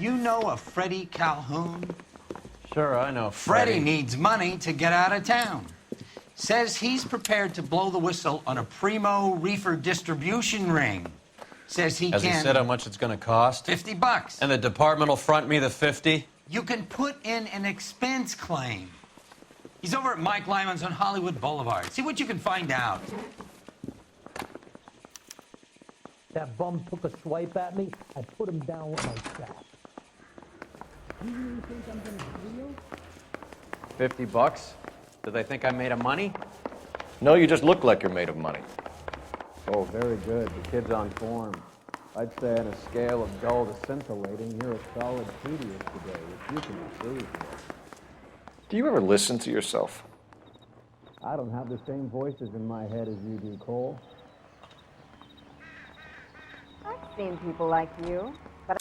You know a Freddie Calhoun? Sure, I know Freddie needs money to get out of town. Says he's prepared to blow the whistle on a primo reefer distribution ring. Says he Has can... he said how much it's going to cost? $50. And the department will front me the 50? You can put in an expense claim. He's over at Mike Lyman's on Hollywood Boulevard. See what you can find out. That bum took a swipe at me. I put him down with my strap. You really think I'm gonna steal? $50? Do they think I'm made of money? No, you just look like you're made of money. Oh, very good. The kid's on form. I'd say on a scale of dull to scintillating, you're a solid tedious today, which you can improve. Do you ever listen to yourself? I don't have the same voices in my head as you do, Cole. I've seen people like you, but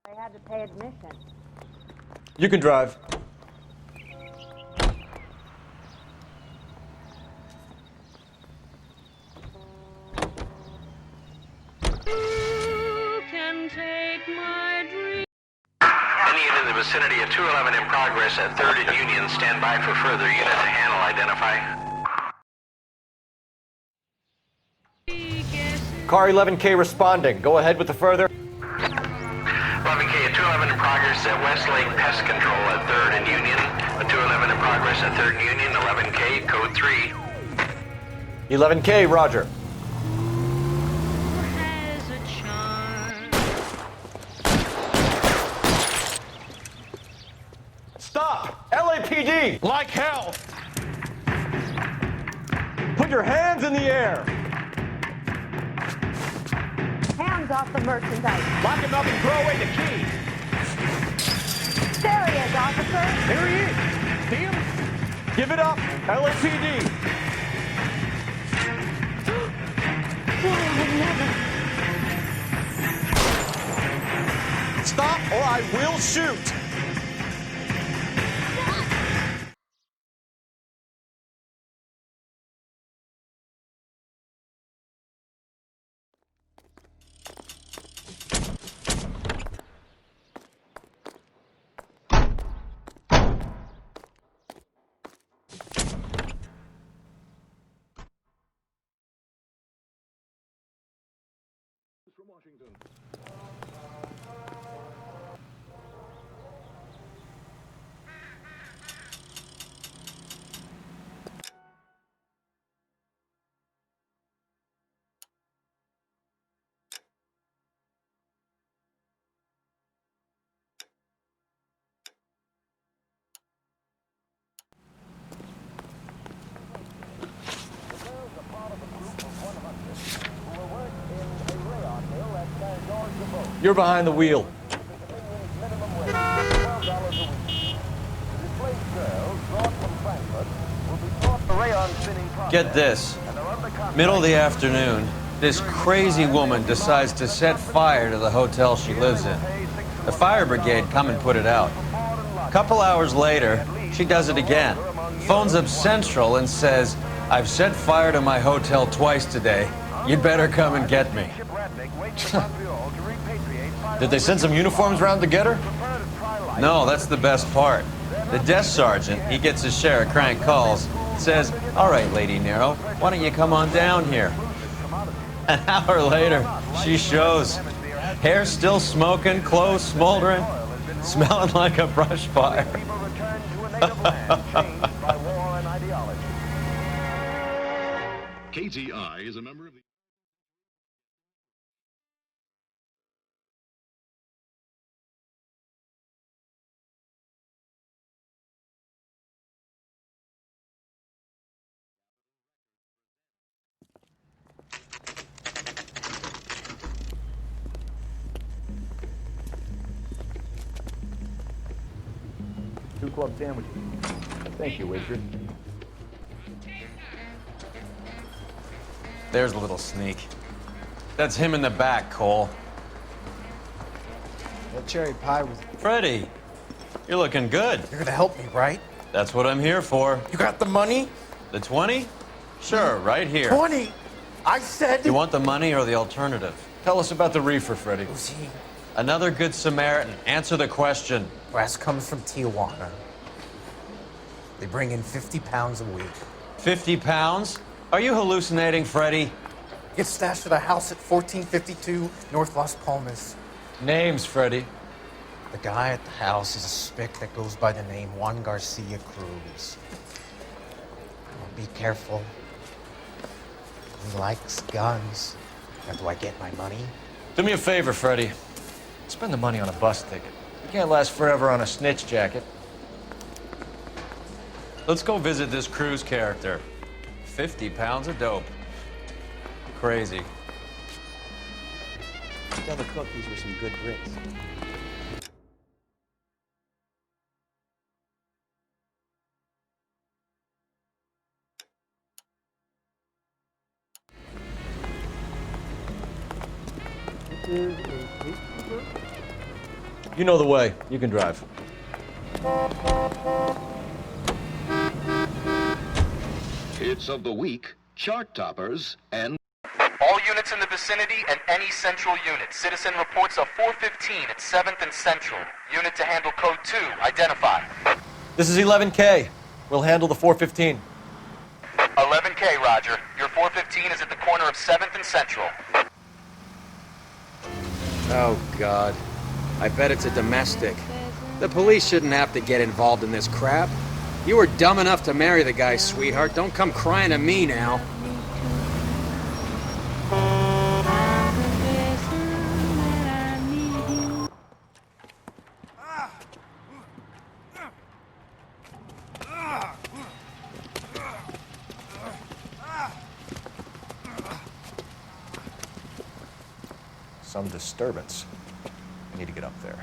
I had to pay admission. You can drive. In the vicinity of 211 in progress at 3rd and Union. Stand by for further unit to handle. Identify. Car 11K responding. Go ahead with the further. 11K at 211 in progress at Westlake Pest Control at 3rd and Union. 211 in progress at 3rd and Union. 11K, code 3. 11K, roger. Stop! LAPD! Like hell! Put your hands in the air! Hands off the merchandise. Lock him up and throw away the key! There he is, officer. Here he is! See him? Give it up! LAPD! Stop or I will shoot! From Washington. You're behind the wheel. Get this. Middle of the afternoon, this crazy woman decides to set fire to the hotel she lives in. The fire brigade come and put it out. A couple hours later, she does it again. Phones up Central and says, "I've set fire to my hotel twice today. You'd better come and get me." Did they send some uniforms around to get her? No, that's the best part. The desk sergeant, he gets his share of crank calls, says, "All right, Lady Nero, why don't you come on down here?" An hour later, she shows. Hair still smoking, clothes smoldering, smelling like a brush fire. KTI is a member of the... Two club sandwiches. Thank you, waitress. There's a little sneak. That's him in the back, Cole. That cherry pie was... Freddie, you're looking good. You're gonna help me, right? That's what I'm here for. You got the money? The 20? Sure, right here. 20! I said... You want the money or the alternative? Tell us about the reefer, Freddy. Who's he? Another good Samaritan. Answer the question. Brass comes from Tijuana. They bring in 50 pounds a week. 50 pounds? Are you hallucinating, Freddy? Gets stashed at a house at 1452 North Las Palmas. Names, Freddy. The guy at the house is a spick that goes by the name Juan Garcia Cruz. Well, be careful. He likes guns. Now, do I get my money? Do me a favor, Freddy. Spend the money on a bus ticket. You can't last forever on a snitch jacket. Let's go visit this Cruz character. 50 pounds of dope. Crazy. Tell the cook these were some good grits. You know the way. You can drive. Hits of the week, chart toppers, and... All units in the vicinity and any central unit. Citizen reports of 415 at 7th and Central. Unit to handle code 2. Identify. This is 11K. We'll handle the 415. 11K, Roger. Your 415 is at the corner of 7th and Central. Oh, God. I bet it's a domestic. The police shouldn't have to get involved in this crap. You were dumb enough to marry the guy, sweetheart. Don't come crying to me now. Some disturbance. I need to get up there.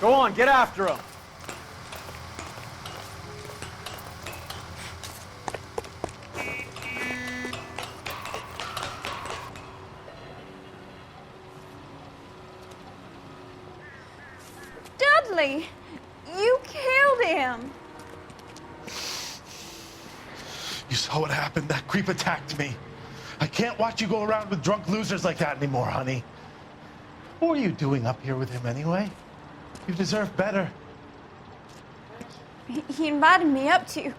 Go on, get after him. Dudley, you killed him. You saw what happened. That creep attacked me. I can't watch you go around with drunk losers like that anymore, honey. What were you doing up here with him anyway? You deserve better. He invited me up to...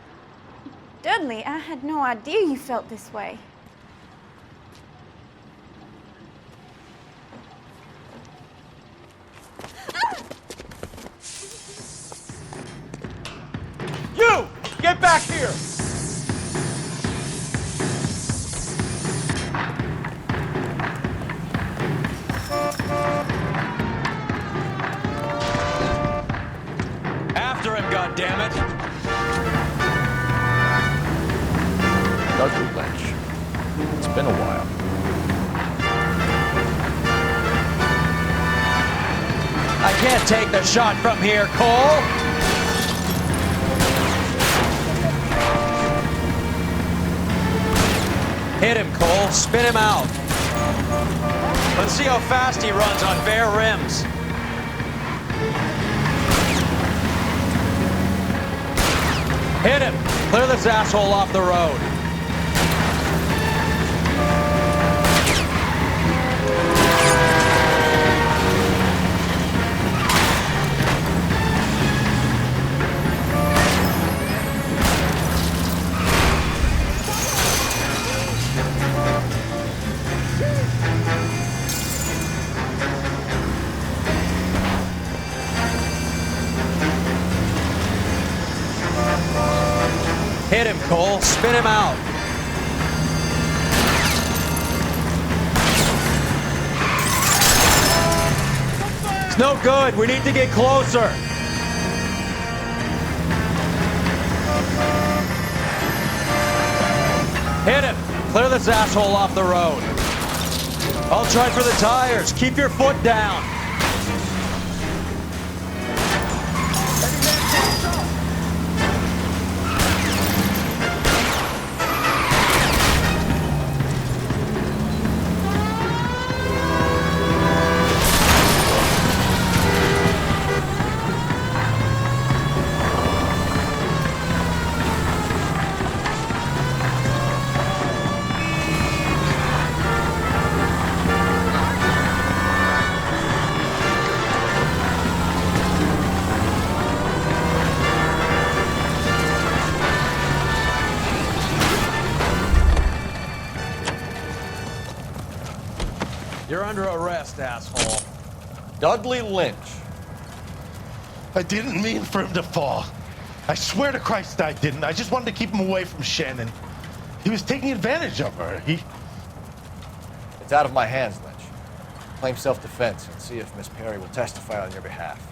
Dudley, I had no idea you felt this way. You! Get back here! After him, goddammit! Dudley Lynch. It's been a while. I can't take the shot from here, Cole! Hit him, Cole. Spin him out. Let's see how fast he runs on bare rims. Hit him. Clear this asshole off the road. Hit him, Cole. Spin him out. It's no good. We need to get closer. Hit him. Clear this asshole off the road. I'll try for the tires. Keep your foot down. under arrest, asshole. Dudley Lynch. I didn't mean for him to fall. I swear to Christ I didn't. I just wanted to keep him away from Shannon. He was taking advantage of her. It's out of my hands, Lynch. Claim self-defense and see if Miss Perry will testify on your behalf.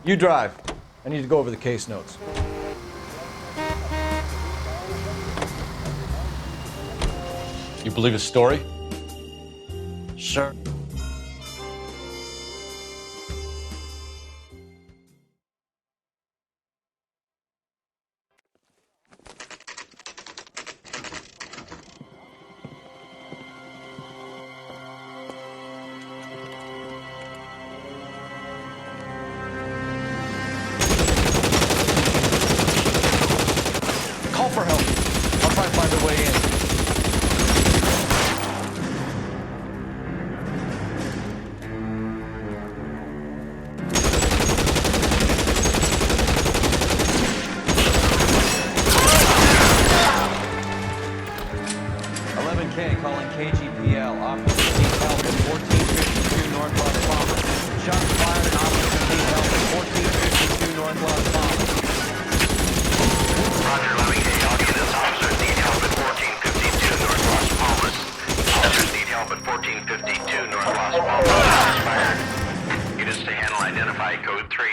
You drive. I need to go over the case notes. You believe his story? Sure. Call for help. I'll try to find a way in. Calling KGPL. Officer needs help at 1452 North Las Palmas. Shots fired and officer needs help at 1452 North Las Palmas. Roger, 11K. I'll get this. Officers need help at 1452 North Las Palmas. Officers need help at 1452 North Las Palmas. Shots fired. Units to handle identify code 3.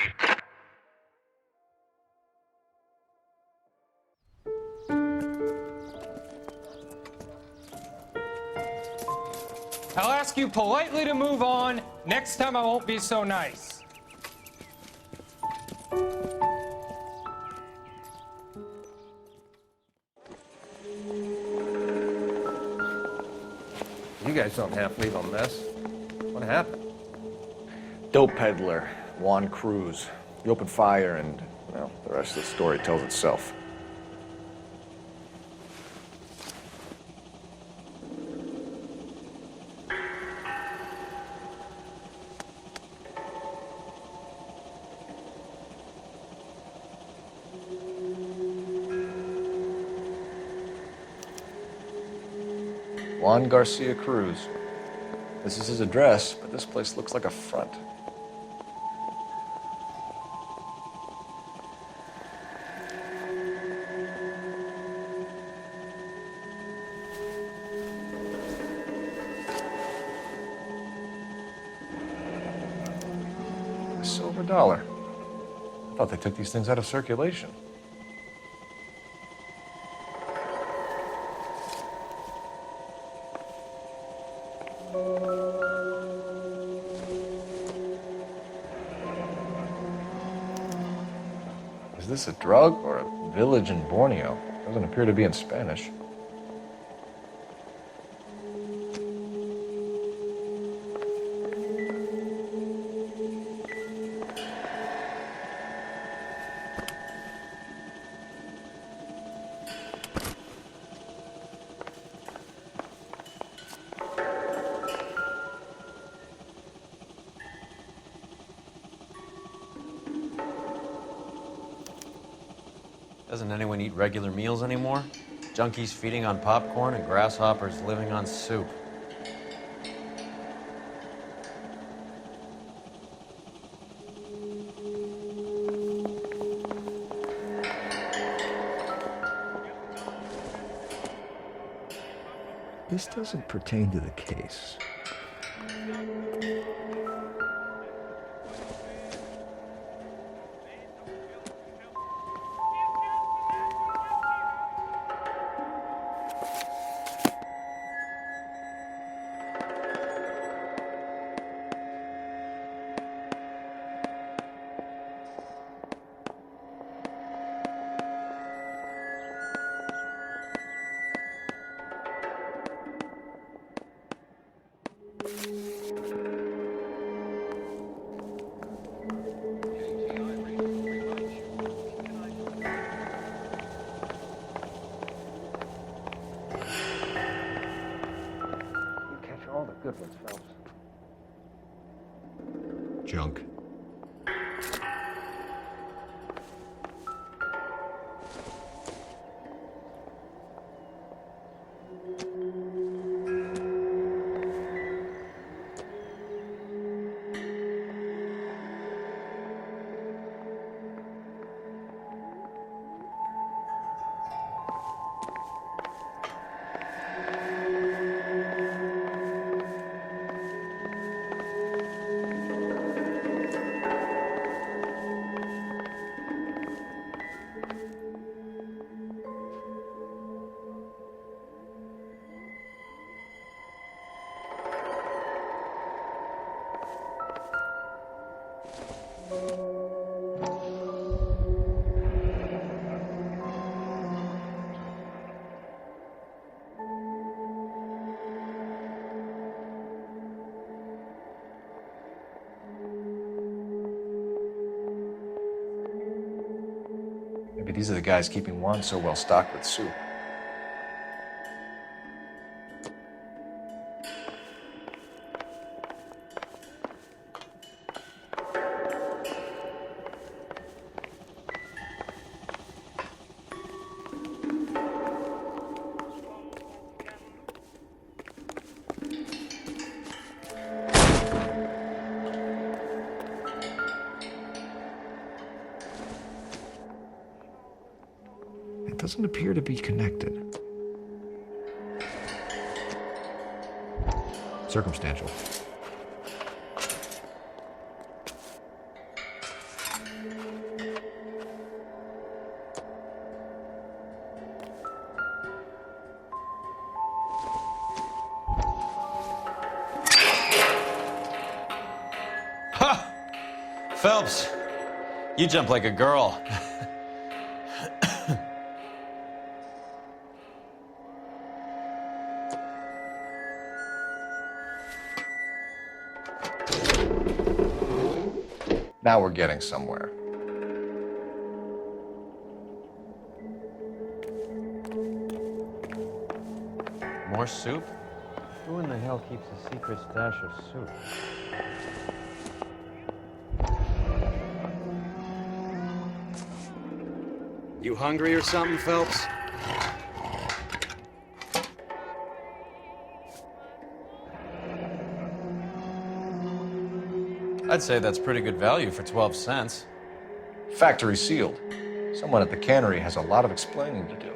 I'll ask you politely to move on. Next time I won't be so nice. You guys don't half leave a mess. What happened? Dope peddler, Juan Cruz. He opened fire and, well, the rest of the story tells itself. Juan Garcia Cruz. This is his address, but this place looks like a front. A silver dollar. I thought they took these things out of circulation. Is this a drug or a village in Borneo? Doesn't appear to be in Spanish. Doesn't anyone eat regular meals anymore? Junkies feeding on popcorn and grasshoppers living on soup. This doesn't pertain to the case. Maybe these are the guys keeping Juan so well stocked with soup. It doesn't appear to be connected. Circumstantial. Ha! Phelps, you jump like a girl. Now we're getting somewhere. More soup? Who in the hell keeps a secret stash of soup? You hungry or something, Phelps? I'd say that's pretty good value for 12 cents. Factory sealed. Someone at the cannery has a lot of explaining to do.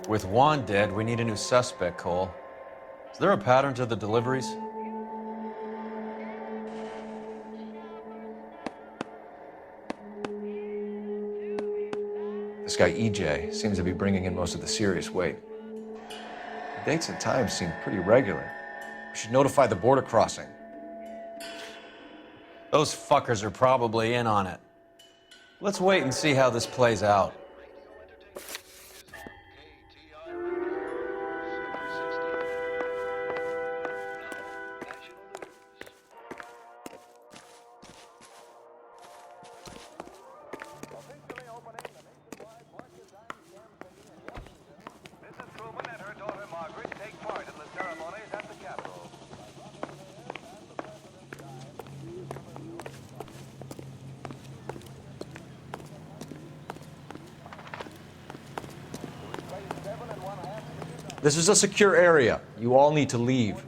With Juan dead, we need a new suspect, Cole. Is there a pattern to the deliveries? This guy EJ seems to be bringing in most of the serious weight. The dates and times seem pretty regular. We should notify the border crossing. Those fuckers are probably in on it. Let's wait and see how this plays out. This is a secure area. You all need to leave.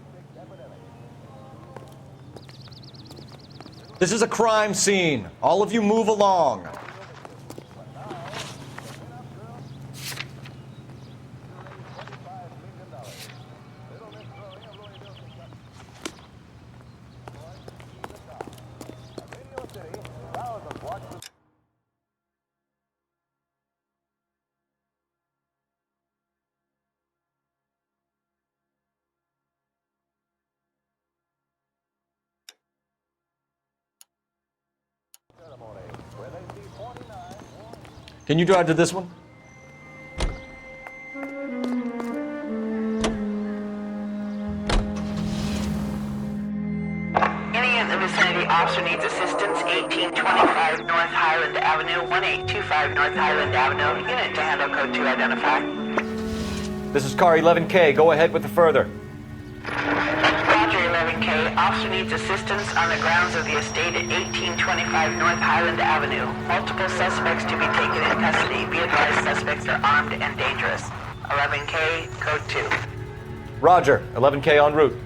This is a crime scene. All of you move along. Can you drive to this one? Any in the vicinity officer needs assistance, 1825 North Highland Avenue, 1825 North Highland Avenue. Unit to handle code 2 identify. This is car 11K. Go ahead with the further. Roger, 11K. Officer needs assistance on the grounds of the estate at 1825 North Highland Avenue. Multiple suspects to be taken in custody. Be advised, suspects are armed and dangerous. 11K, code 2. Roger. 11K en route.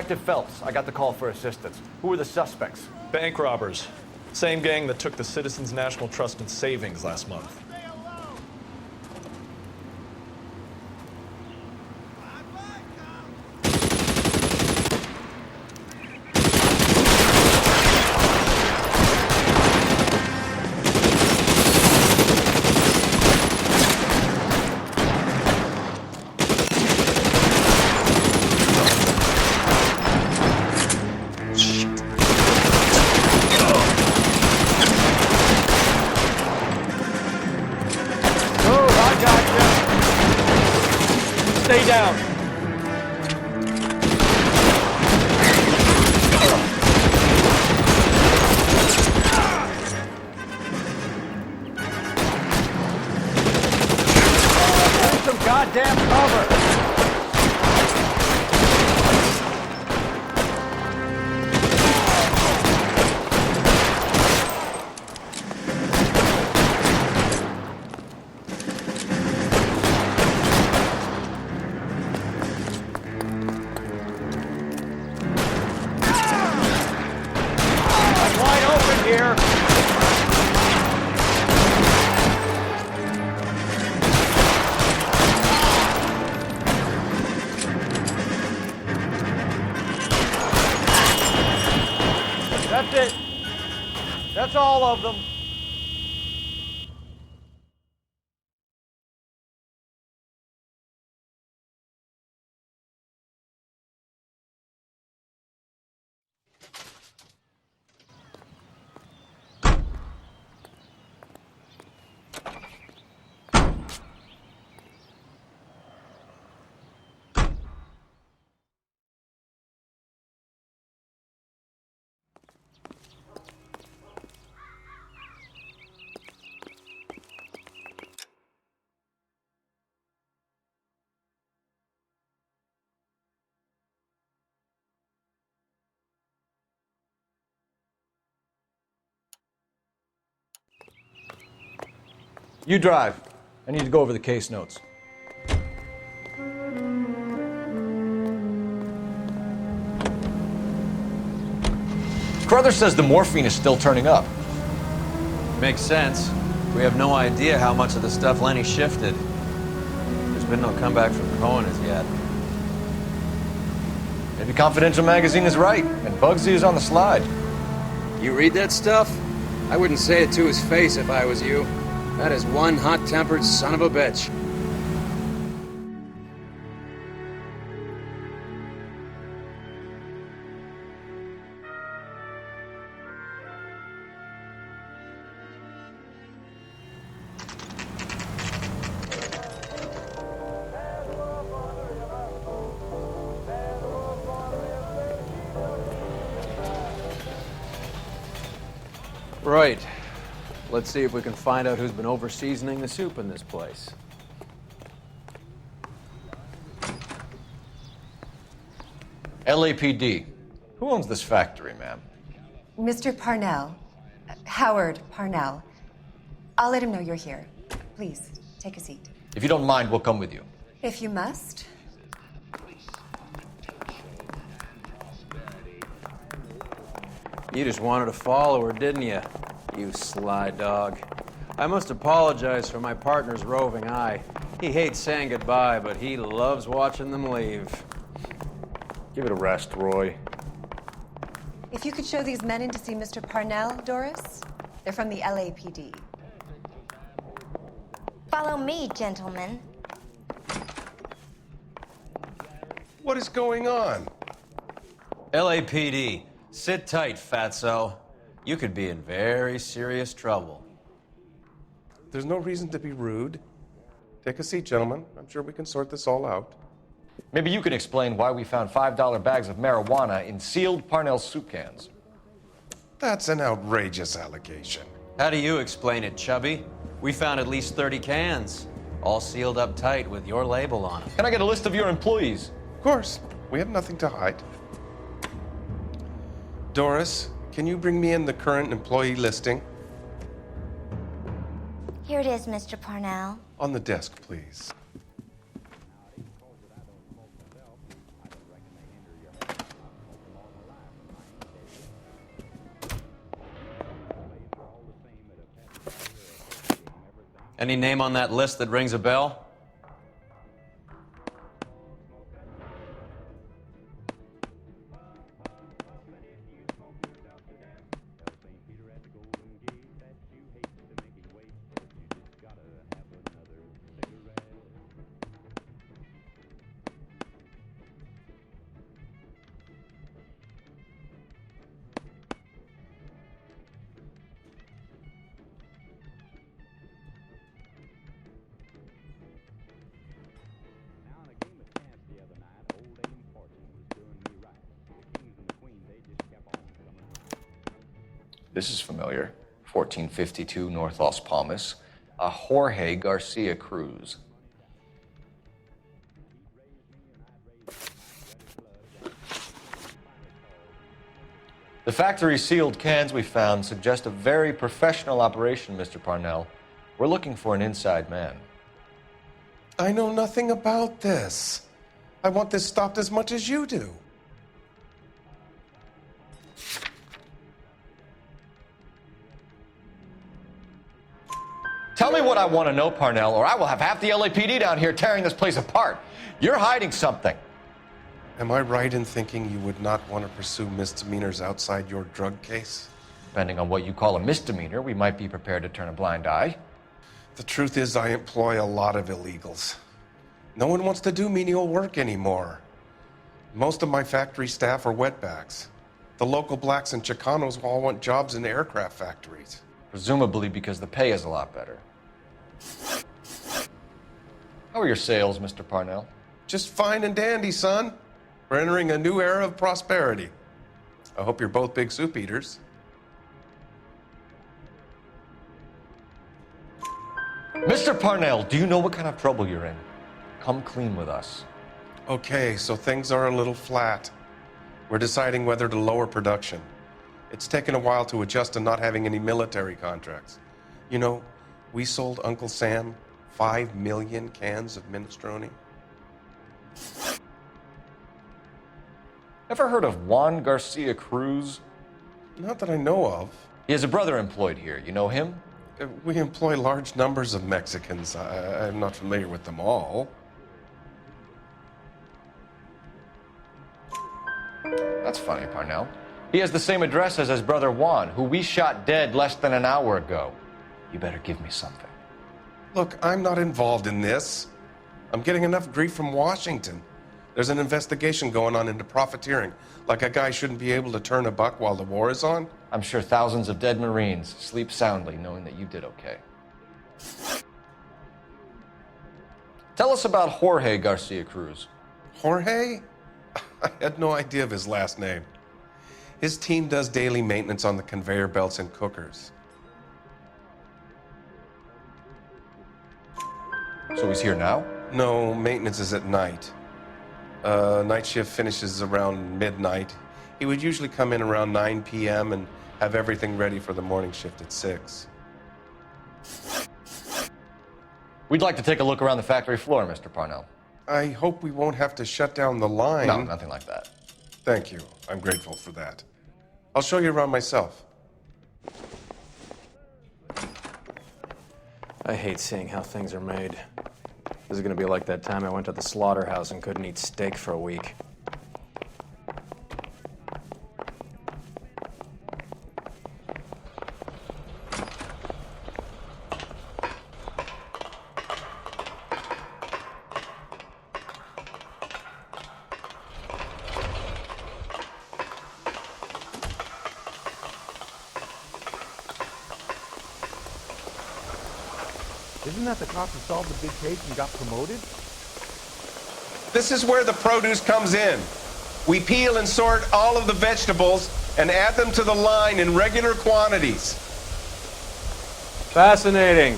Detective Phelps, I got the call for assistance. Who are the suspects? Bank robbers. Same gang that took the Citizens National Trust and Savings last month. Stay down. Need some goddamn cover. That's it. That's all of them. You drive. I need to go over the case notes. Carruthers says the morphine is still turning up. Makes sense. We have no idea how much of the stuff Lenny shifted. There's been no comeback from Cohen as yet. Maybe Confidential Magazine is right, and Bugsy is on the slide. You read that stuff? I wouldn't say it to his face if I was you. That is one hot-tempered son of a bitch. Right. Let's see if we can find out who's been over-seasoning the soup in this place. LAPD. Who owns this factory, ma'am? Mr. Parnell. Howard Parnell. I'll let him know you're here. Please, take a seat. If you don't mind, we'll come with you. If you must. You just wanted to follow her, didn't you? You sly dog. I must apologize for my partner's roving eye. He hates saying goodbye, but he loves watching them leave. Give it a rest, Roy. If you could show these men in to see Mr. Parnell, Doris. They're from the LAPD. Follow me, gentlemen. What is going on? LAPD, sit tight, fatso. You could be in very serious trouble. There's no reason to be rude. Take a seat, gentlemen. I'm sure we can sort this all out. Maybe you can explain why we found $5 bags of marijuana in sealed Parnell soup cans. That's an outrageous allegation. How do you explain it, Chubby? We found at least 30 cans, all sealed up tight with your label on them. Can I get a list of your employees? Of course. We have nothing to hide. Doris, can you bring me in the current employee listing? Here it is, Mr. Parnell. On the desk, please. Any name on that list that rings a bell? This is familiar. 1452 North Las Palmas. A Jorge Garcia Cruz. The factory sealed cans we found suggest a very professional operation, Mr. Parnell. We're looking for an inside man. I know nothing about this. I want this stopped as much as you do. Tell me what I want to know, Parnell, or I will have half the LAPD down here tearing this place apart. You're hiding something. Am I right in thinking you would not want to pursue misdemeanors outside your drug case? Depending on what you call a misdemeanor, we might be prepared to turn a blind eye. The truth is, I employ a lot of illegals. No one wants to do menial work anymore. Most of my factory staff are wetbacks. The local blacks and Chicanos all want jobs in aircraft factories. Presumably because the pay is a lot better. How are your sales, Mr. Parnell? Just fine and dandy, son. We're entering a new era of prosperity. I hope you're both big soup eaters. Mr. Parnell, do you know what kind of trouble you're in? Come clean with us. Okay, so things are a little flat. We're deciding whether to lower production. It's taken a while to adjust to not having any military contracts. You know, we sold Uncle Sam 5 million cans of minestrone. Ever heard of Juan Garcia Cruz? Not that I know of. He has a brother employed here. You know him? We employ large numbers of Mexicans. I'm not familiar with them all. That's funny, Parnell. He has the same address as his brother Juan, who we shot dead less than an hour ago. You better give me something. Look, I'm not involved in this. I'm getting enough grief from Washington. There's an investigation going on into profiteering. Like a guy shouldn't be able to turn a buck while the war is on. I'm sure thousands of dead Marines sleep soundly knowing that you did okay. Tell us about Jorge Garcia Cruz. Jorge? I had no idea of his last name. His team does daily maintenance on the conveyor belts and cookers. So he's here now? No, maintenance is at night. Night shift finishes around midnight. He would usually come in around 9 p.m. and have everything ready for the morning shift at 6. We'd like to take a look around the factory floor, Mr. Parnell. I hope we won't have to shut down the line. No, nothing like that. Thank you. I'm grateful for that. I'll show you around myself. I hate seeing how things are made. This is gonna be like that time I went to the slaughterhouse and couldn't eat steak for a week. Isn't that the cop who solved the big case and got promoted? This is where the produce comes in. We peel and sort all of the vegetables and add them to the line in regular quantities. Fascinating.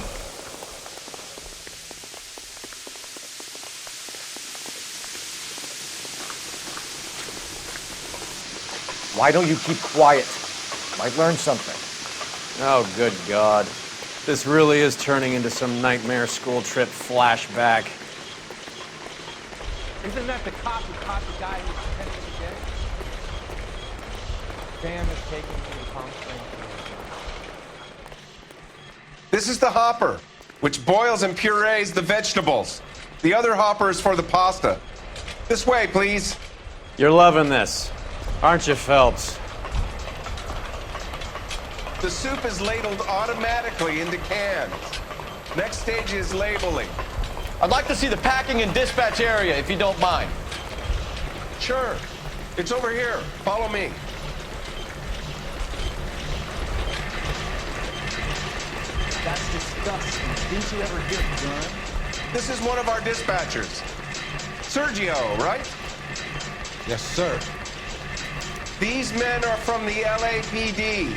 Why don't you keep quiet? Might learn something. Oh, good God. This really is turning into some nightmare school trip flashback. Isn't that the cop who caught the guy who was pretending to be dead? Sam is taking me to Palm Springs. This is the hopper. which boils and purees the vegetables. The other hopper is for the pasta. This way, please. You're loving this, aren't you, Phelps? The soup is ladled automatically into cans. Next stage is labeling. I'd like to see the packing and dispatch area, if you don't mind. Sure. It's over here. Follow me. That's disgusting. Didn't you ever get done? This is one of our dispatchers. Sergio, right? Yes, sir. These men are from the LAPD.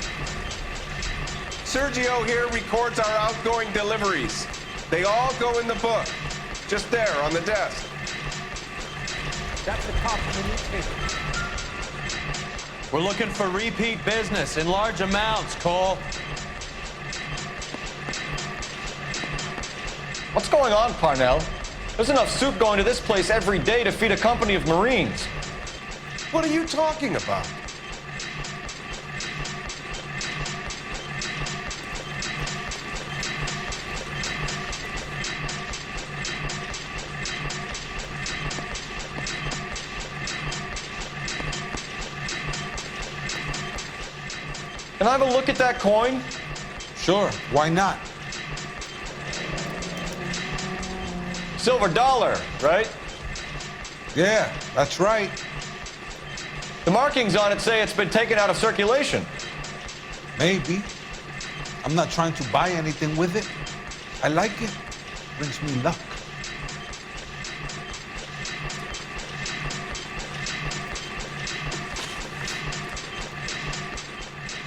Sergio here records our outgoing deliveries. They all go in the book. Just there, on the desk. That's the cop from the newspaper. We're looking for repeat business in large amounts, Cole. What's going on, Parnell? There's enough soup going to this place every day to feed a company of Marines. What are you talking about? Can I have a look at that coin? Sure, why not? Silver dollar, right? Yeah, that's right. The markings on it say it's been taken out of circulation. Maybe. I'm not trying to buy anything with it. I like it. Brings me luck.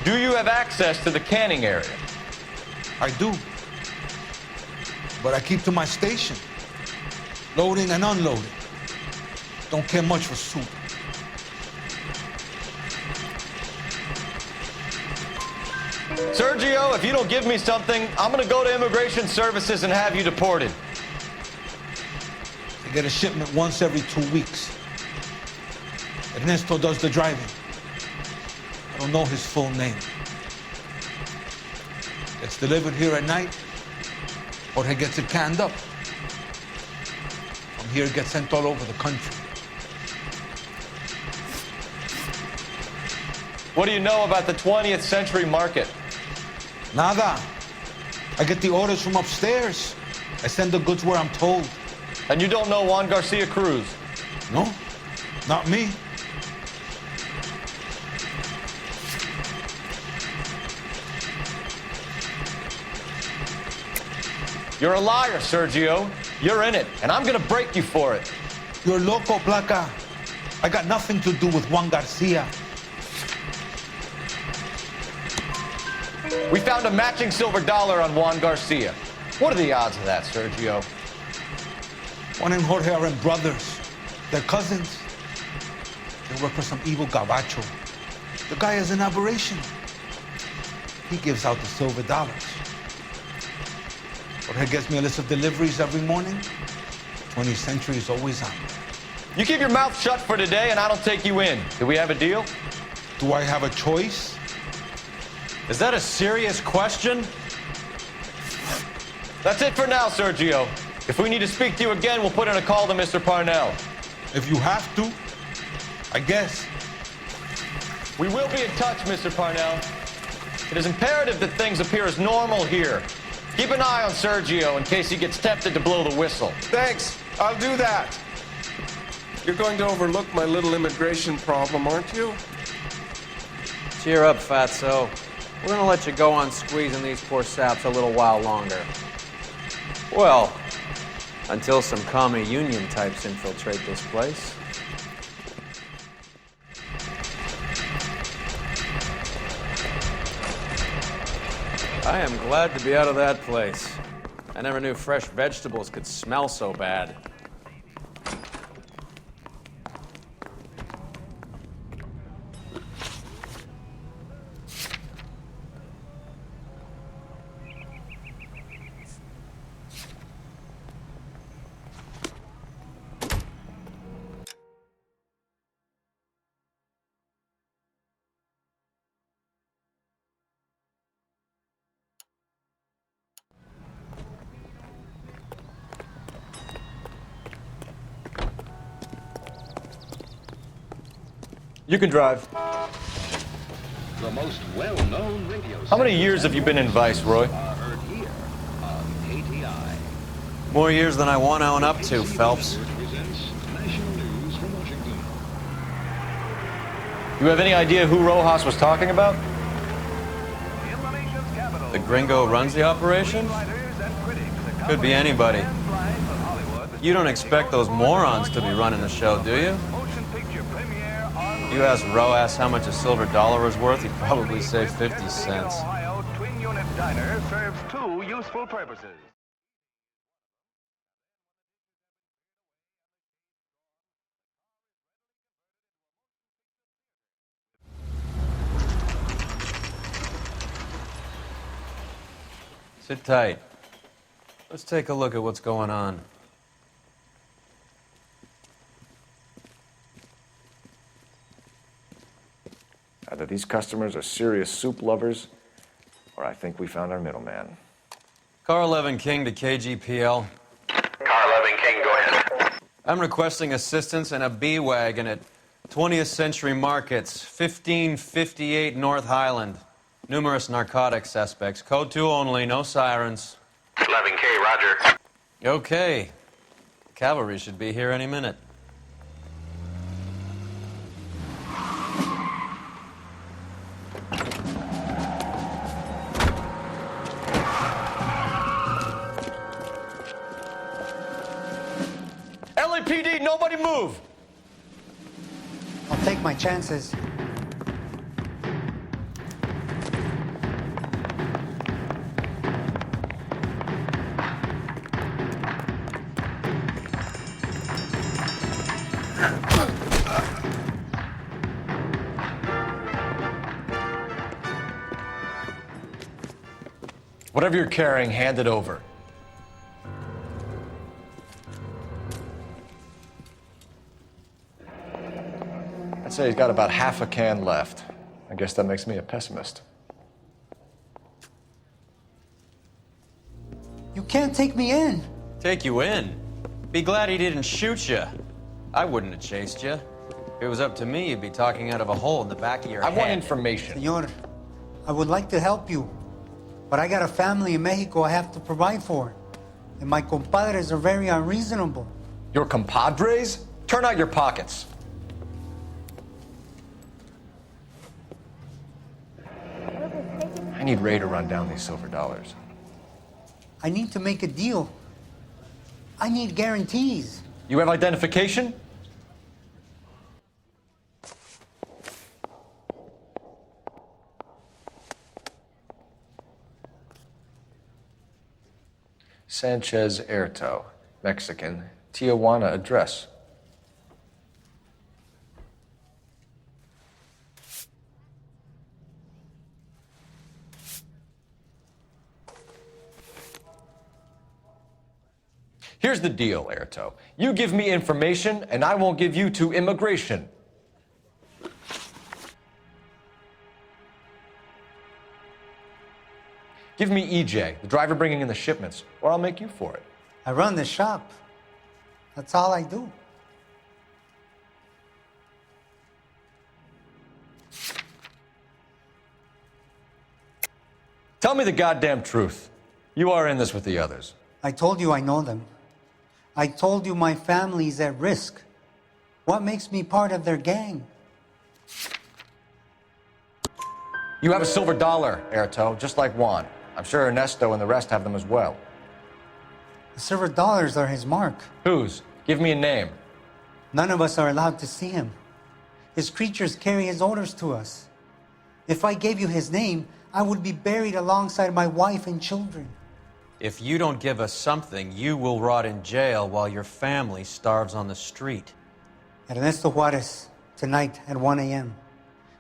Do you have access to the canning area? I do. But I keep to my station. Loading and unloading. Don't care much for soup. Sergio, if you don't give me something, I'm gonna go to Immigration Services and have you deported. I get a shipment once every 2 weeks. Ernesto does the driving. I don't know his full name. Gets delivered here at night, or he gets it canned up. From here, it gets sent all over the country. What do you know about the 20th century market? Nada. I get the orders from upstairs. I send the goods where I'm told. And you don't know Juan Garcia Cruz? No, not me. You're a liar, Sergio. You're in it, and I'm gonna break you for it. You're loco, Placa. I got nothing to do with Juan Garcia. We found a matching silver dollar on Juan Garcia. What are the odds of that, Sergio? Juan and Jorge are brothers. They're cousins. They work for some evil gabacho. The guy is an aberration. He gives out the silver dollars. Jorge gets me a list of deliveries every morning. 20th Century is always on. You keep your mouth shut for today, and I don't take you in. Do we have a deal? Do I have a choice? Is that a serious question? That's it for now, Sergio. If we need to speak to you again, we'll put in a call to Mr. Parnell. If you have to, I guess. We will be in touch, Mr. Parnell. It is imperative that things appear as normal here. Keep an eye on Sergio in case he gets tempted to blow the whistle. Thanks. I'll do that. You're going to overlook my little immigration problem, aren't you? Cheer up, fatso. We're gonna let you go on squeezing these poor saps a little while longer. Well, until some commie union types infiltrate this place. I am glad to be out of that place. I never knew fresh vegetables could smell so bad. You can drive. The most well-known radio How many years have you been in Vice, Roy? heard here on KTI. More years than I want to own up to, Phelps. Presents national news from Washington. You have any idea who Rojas was talking about? The gringo runs the operation? Could be anybody. You don't expect those morons to be running the show, do you? You ask Rojas how much a silver dollar is worth, he'd probably say 50 cents. Twin-unit diner serves two useful purposes. Sit tight. Let's take a look at what's going on. Either these customers are serious soup lovers, or I think we found our middleman. Car 11 King to KGPL. Car 11 King, go ahead. I'm requesting assistance in a B-Wagon at 20th Century Markets, 1558 North Highland. Numerous narcotic suspects. Code 2 only, no sirens. 11K, roger. Okay. Cavalry should be here any minute. LAPD, nobody move! I'll take my chances. Whatever you're carrying, hand it over. I'd say he's got about half a can left. I guess that makes me a pessimist. You can't take me in. Take you in? Be glad he didn't shoot you. I wouldn't have chased you. If it was up to me, you'd be talking out of a hole in the back of your head. I want information. Senor, I would like to help you, but I got a family in Mexico I have to provide for. And my compadres are very unreasonable. Your compadres? Turn out your pockets. I need Ray to run down these silver dollars. I need to make a deal. I need guarantees. You have identification? Sanchez Erto, Mexican, Tijuana address. Here's the deal, Erto. You give me information, and I won't give you to immigration. Give me EJ, the driver bringing in the shipments, or I'll make you for it. I run the shop. That's all I do. Tell me the goddamn truth. You are in this with the others. I told you I know them. I told you my family's at risk. What makes me part of their gang? You have a silver dollar, Erto, just like Juan. I'm sure Ernesto and the rest have them as well. The silver dollars are his mark. Whose? Give me a name. None of us are allowed to see him. His creatures carry his orders to us. If I gave you his name, I would be buried alongside my wife and children. If you don't give us something, you will rot in jail while your family starves on the street. Ernesto Juarez, tonight at 1 a.m.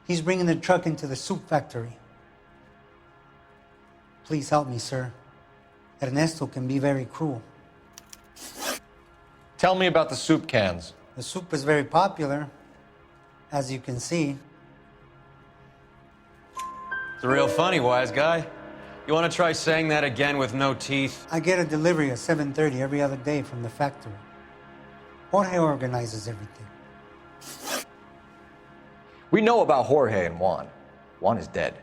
He's bringing the truck into the soup factory. Please help me, sir. Ernesto can be very cruel. Tell me about the soup cans. The soup is very popular, as you can see. It's real funny, wise guy. You want to try saying that again with no teeth? I get a delivery at 7:30 every other day from the factory. Jorge organizes everything. We know about Jorge and Juan. Juan is dead.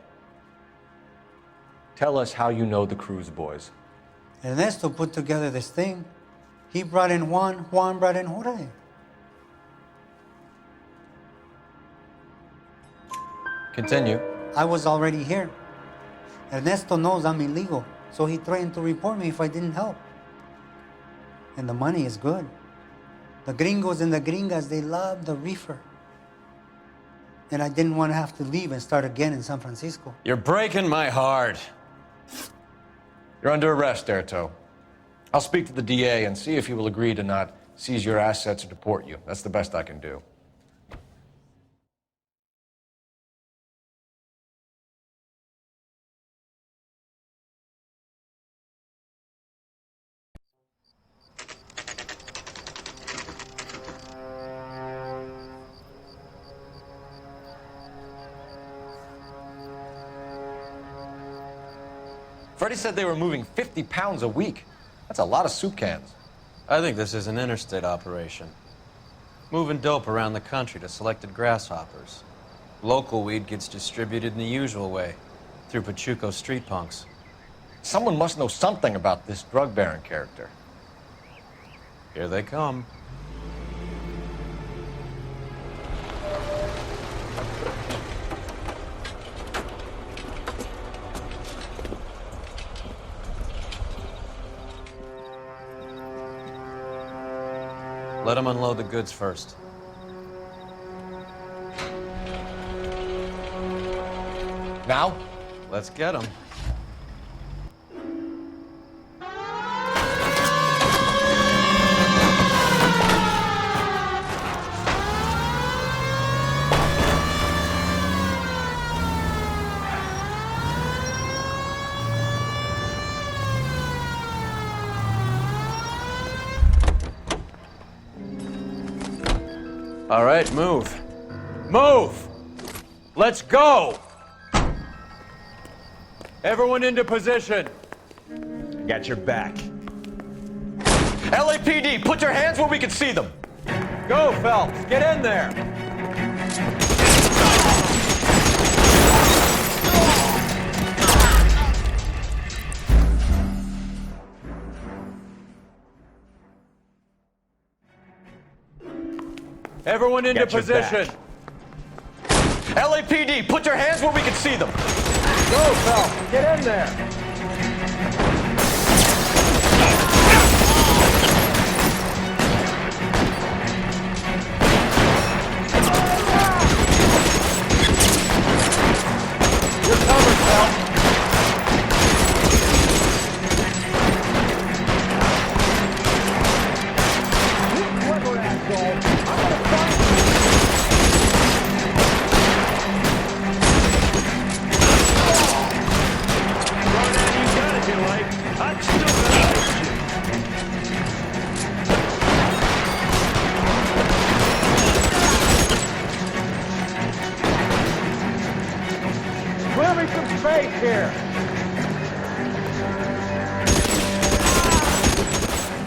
Tell us how you know the Cruz boys. Ernesto put together this thing. He brought in Juan, Juan brought in Jorge. Continue. I was already here. Ernesto knows I'm illegal, so he threatened to report me if I didn't help. And the money is good. The gringos and the gringas, they love the reefer. And I didn't want to have to leave and start again in San Francisco. You're breaking my heart. You're under arrest, Erto. I'll speak to the DA and see if he will agree to not seize your assets or deport you. That's the best I can do. Freddie said they were moving 50 pounds a week. That's a lot of soup cans. I think this is an interstate operation. Moving dope around the country to selected grasshoppers. Local weed gets distributed in the usual way, through Pachuco street punks. Someone must know something about this drug baron character. Here they come. Let them unload the goods first. Now? Let's get them. All right, move. Move! Let's go! Everyone into position. Got your back. LAPD, put your hands where we can see them. Go, Phelps. Get in there. Everyone into position. LAPD, put your hands where we can see them. Go, Phelps. Get in there. You're covered, Phelps. Here.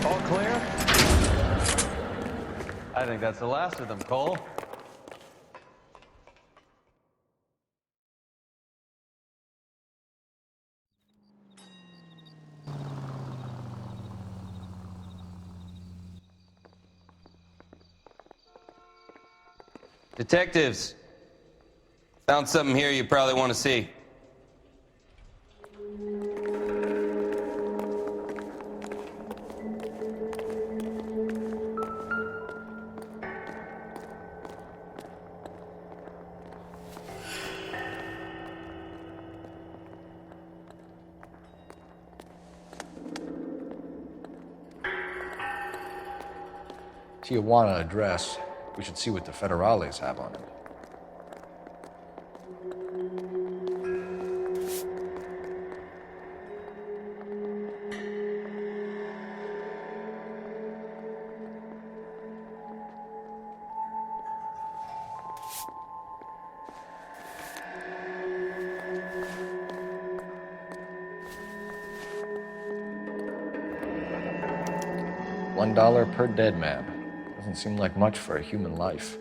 All clear? I think that's the last of them, Cole. Detectives, found something here you probably want to see. Tijuana address. We should see what the federales have on it. $1 per dead man. Doesn't seem like much for a human life.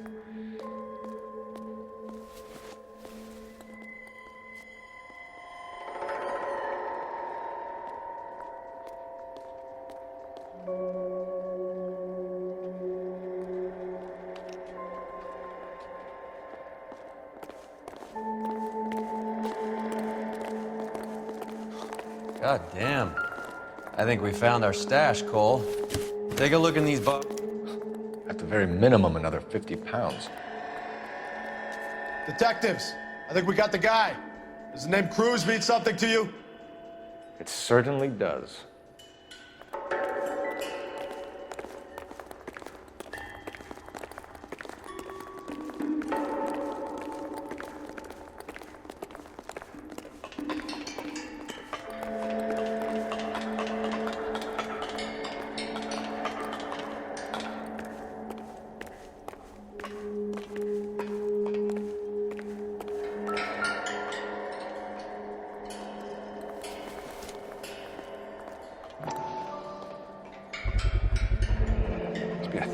God damn. I think we found our stash, Cole. Take a look in these boxes. At the very minimum, another 50 pounds. Detectives, I think we got the guy. Does the name Cruz mean something to you? It certainly does.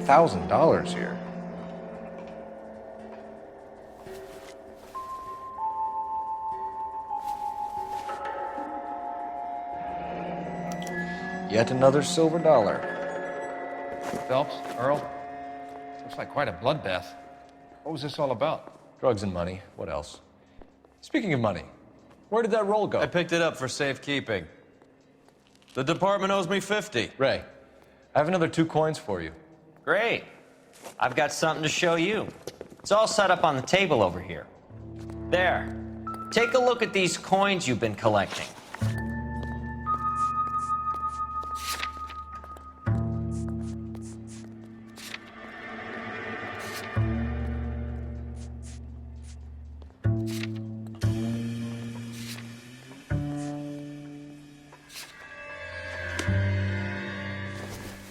$1,000 here. Yet another silver dollar. Phelps, Earl, looks like quite a bloodbath. What was this all about? Drugs and money. What else? Speaking of money, where did that roll go? I picked it up for safekeeping. The department owes me 50. Ray, I have another 2 coins for you. Great. I've got something to show you. It's all set up on the table over here. There. Take a look at these coins you've been collecting.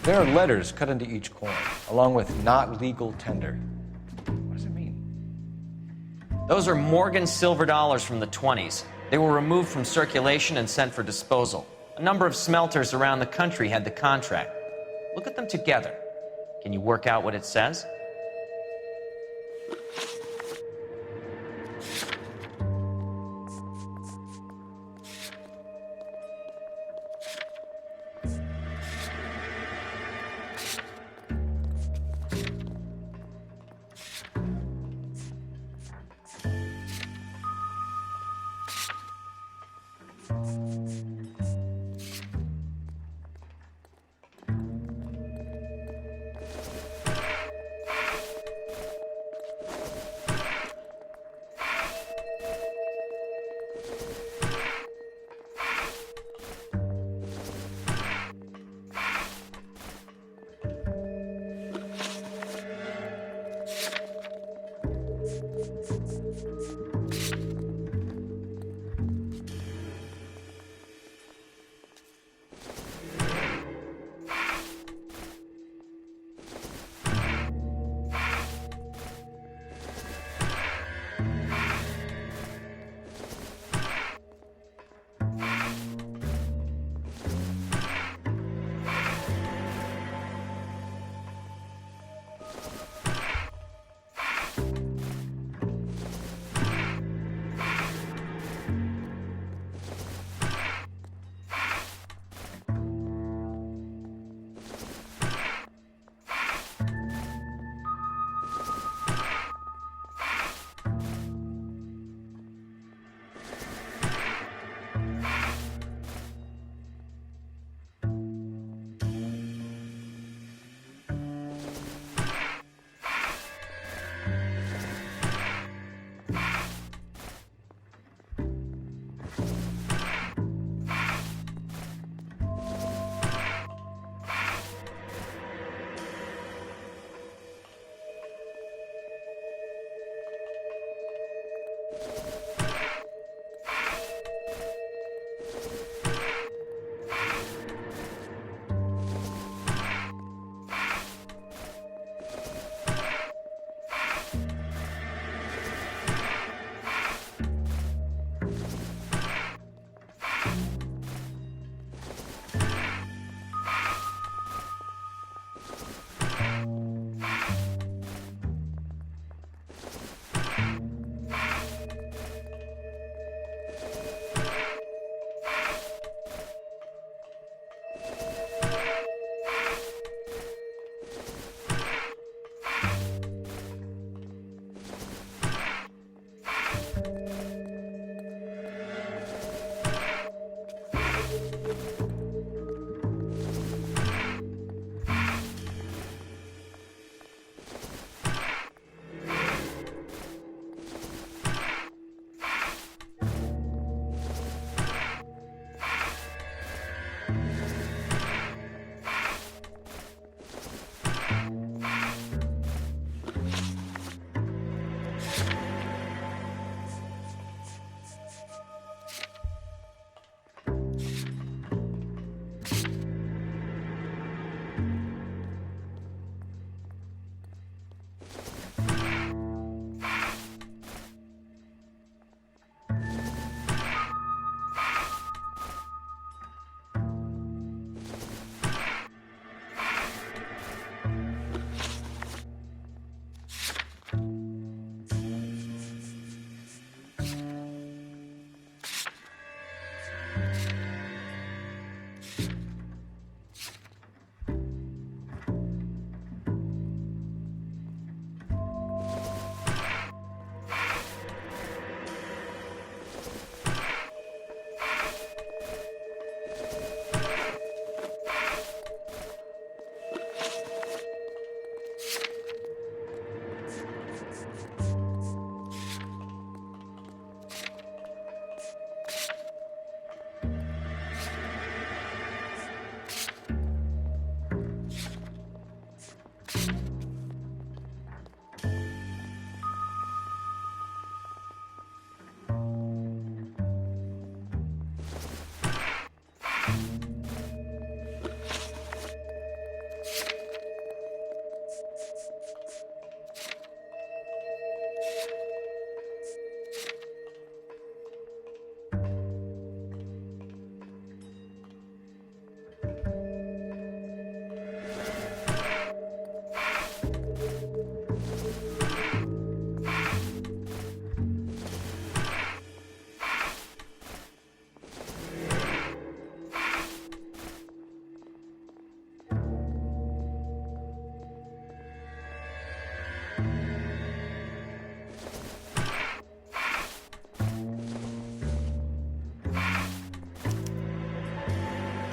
There are letters cut into each coin, along with not legal tender. What does it mean? Those are Morgan silver dollars from the 20s. They were removed from circulation and sent for disposal. A number of smelters around the country had the contract. Look at them together. Can you work out what it says?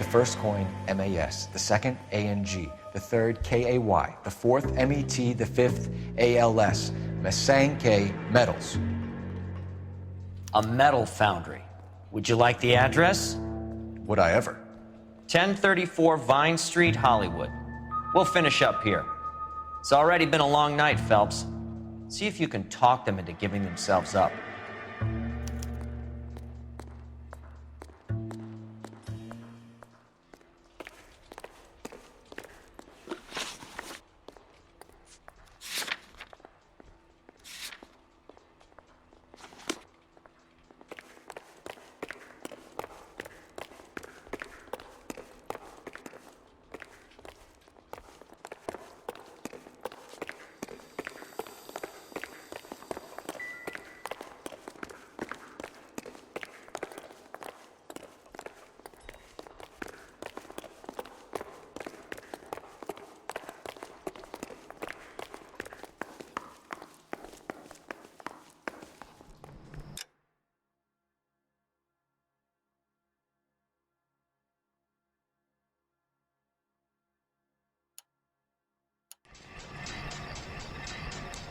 first coin, MAS. The second, ANG. The third, KAY. The fourth, MET. The fifth, ALS. Masanke Metals. A metal foundry. Would you like the address? Would I ever? 1034 Vine Street, Hollywood. We'll finish up here. It's already been a long night, Phelps. See if you can talk them into giving themselves up.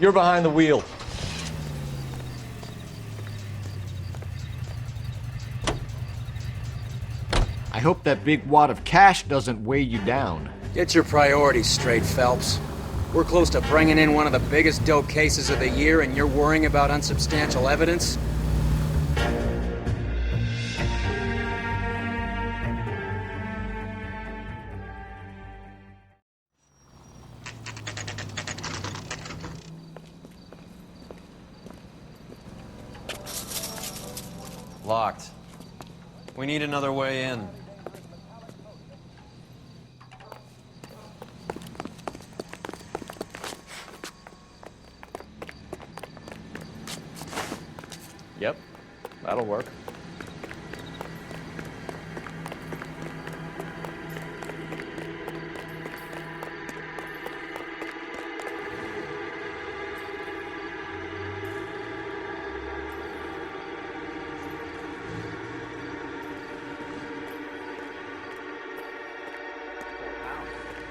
You're behind the wheel. I hope that big wad of cash doesn't weigh you down. Get your priorities straight, Phelps. We're close to bringing in one of the biggest dope cases of the year, and you're worrying about unsubstantial evidence? Locked. We need another way in. Yep, that'll work.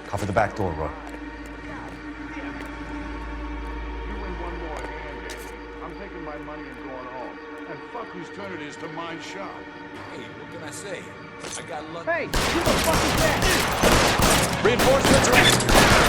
Cover the back door, Roy. I'm taking my money and going home. And fuck whose turn it is to mind shop. Hey, what can I say? I got lucky. Hey, who the fuck is that? Reinforcements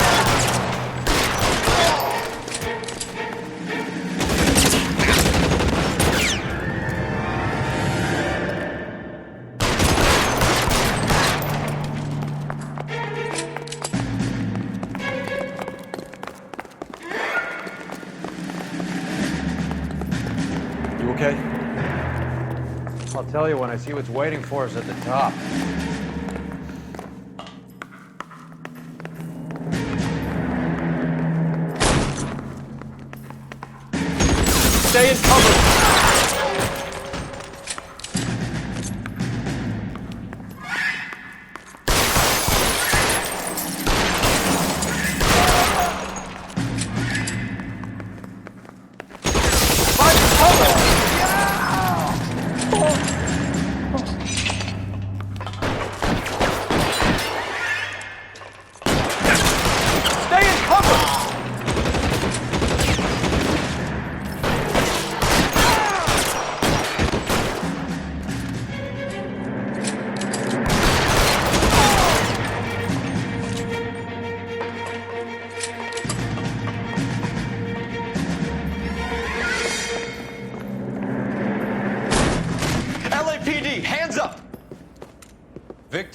Okay? I'll tell you when I see what's waiting for us at the top. Stay in cover!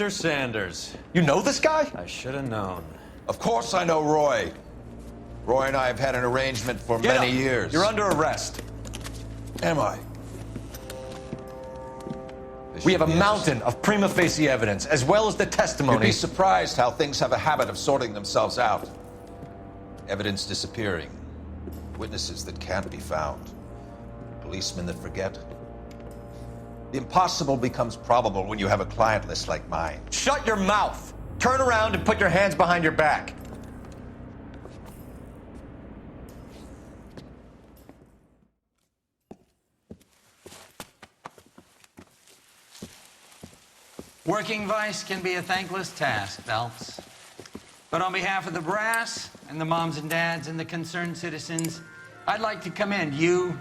Victor Sanders. You know this guy? I should have known. Of course I know Roy. Roy and I have had an arrangement for many years. You're under arrest. Am I? We have a mountain of prima facie evidence, as well as the testimony. You'd be surprised how things have a habit of sorting themselves out. Evidence disappearing. Witnesses that can't be found. Policemen that forget. The impossible becomes probable when you have a client list like mine. Shut your mouth! Turn around and put your hands behind your back. Working vice can be a thankless task, Phelps. But on behalf of the brass and the moms and dads and the concerned citizens, I'd like to commend you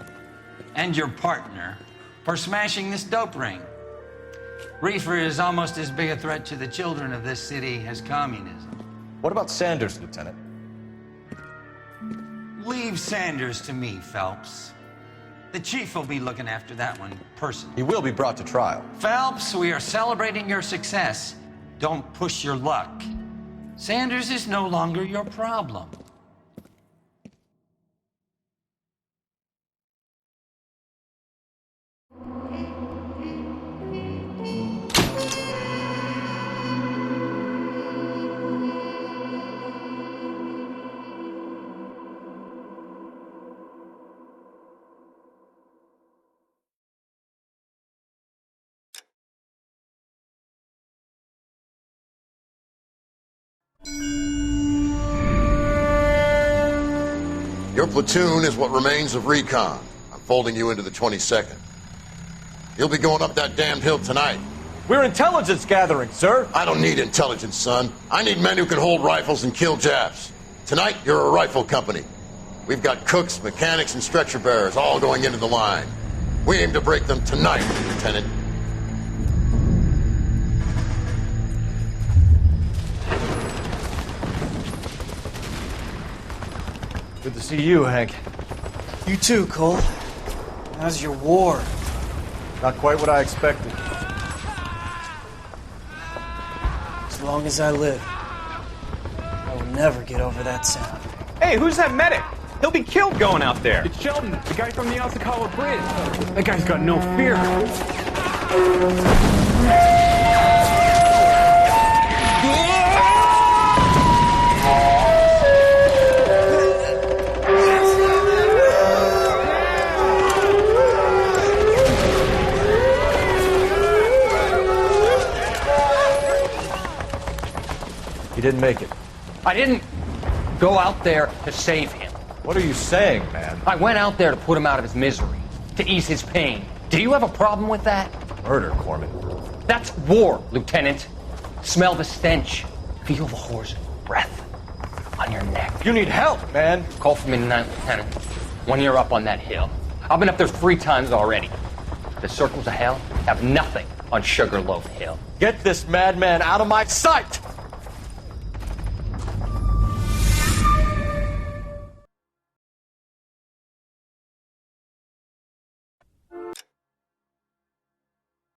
and your partner for smashing this dope ring. Reefer is almost as big a threat to the children of this city as communism. What about Sanders, Lieutenant? Leave Sanders to me, Phelps. The chief will be looking after that one personally. He will be brought to trial. Phelps, we are celebrating your success. Don't push your luck. Sanders is no longer your problem. Your platoon is what remains of recon. I'm folding you into the 22nd. You'll be going up that damned hill tonight. We're intelligence gathering, sir. I don't need intelligence, son. I need men who can hold rifles and kill Japs. Tonight, you're a rifle company. We've got cooks, mechanics, and stretcher bearers all going into the line. We aim to break them tonight, Lieutenant. Good to see you, Hank. You too, Cole. How's your war? Not quite what I expected. As long as I live, I will never get over that sound. Hey, who's that medic? He'll be killed going out there. It's Sheldon, the guy from the Osakawa Bridge. That guy's got no fear. He didn't make it. I didn't go out there to save him. What are you saying, man? I went out there to put him out of his misery, to ease his pain. Do you have a problem with that? Murder, Corman. That's war, Lieutenant. Smell the stench. Feel the whore's breath on your neck. You need help, man. Call for me tonight, Lieutenant. When you're up on that hill. I've been up there 3 times already. The circles of hell have nothing on Sugarloaf Hill. Get this madman out of my sight!